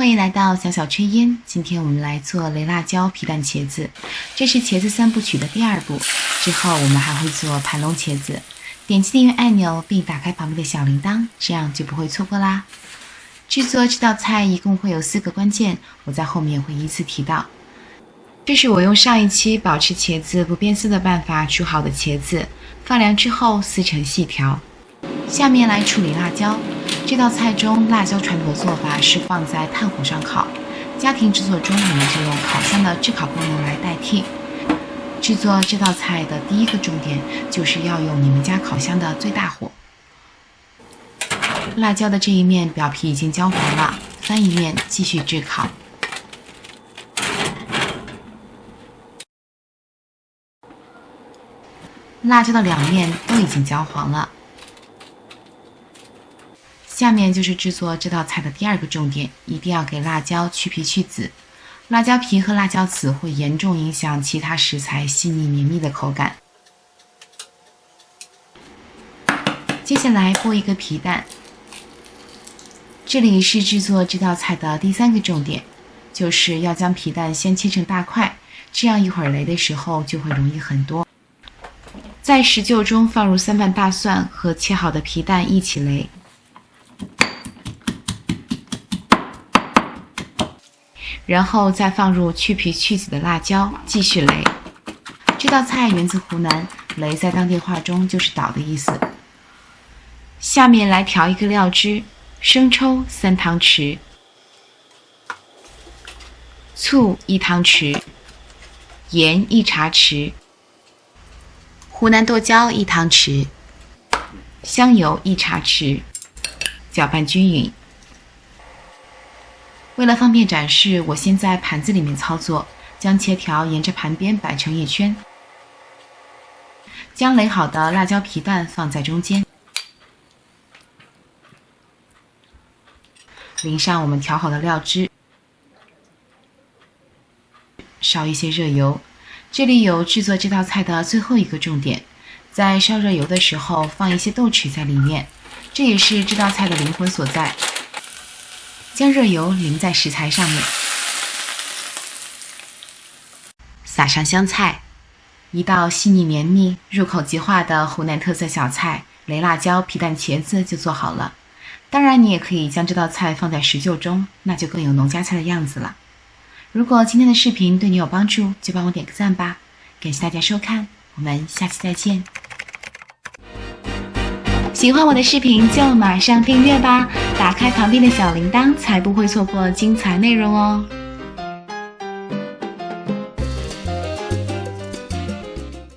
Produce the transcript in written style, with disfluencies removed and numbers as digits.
欢迎来到小小炊烟，今天我们来做雷辣椒皮蛋茄子，这是茄子三部曲的第2步，之后我们还会做盘龙茄子。点击订阅按钮并打开旁边的小铃铛，这样就不会错过啦。制作这道菜一共会有4个关键，我在后面会依次提到。这是我用上一期保持茄子不变色的办法煮好的茄子，放凉之后撕成细条。下面来处理辣椒。这道菜中辣椒传统的做法是放在炭火上烤，家庭制作中我们就用烤箱的炙烤功能来代替。制作这道菜的第1个重点就是要用你们家烤箱的最大火。辣椒的这一面表皮已经焦黄了，翻一面继续炙烤。辣椒的2面都已经焦黄了。下面就是制作这道菜的第2个重点，一定要给辣椒去皮去籽。辣椒皮和辣椒籽会严重影响其他食材细腻绵密的口感。接下来剥一个皮蛋，这里是制作这道菜的第3个重点，就是要将皮蛋先切成大块，这样一会儿擂的时候就会容易很多。在石臼中放入3瓣大蒜和切好的皮蛋一起擂。然后再放入去皮去籽的辣椒，继续擂。这道菜源自湖南，擂在当地话中就是倒的意思。下面来调一个料汁，生抽3汤匙，醋1汤匙，盐1茶匙，湖南剁椒1汤匙，香油1茶匙，搅拌均匀。为了方便展示，我先在盘子里面操作，将切条沿着盘边摆成一圈，将擂好的辣椒皮蛋放在中间，淋上我们调好的料汁，烧一些热油。这里有制作这道菜的最后一个重点，在烧热油的时候放一些豆豉在里面，这也是这道菜的灵魂所在。将热油淋在食材上面，撒上香菜，一道细腻绵密、入口即化的湖南特色小菜雷辣椒皮蛋茄子就做好了。当然，你也可以将这道菜放在石臼中，那就更有农家菜的样子了。如果今天的视频对你有帮助，就帮我点个赞吧。感谢大家收看，我们下期再见。喜欢我的视频就马上订阅吧，打开旁边的小铃铛，才不会错过精彩内容哦。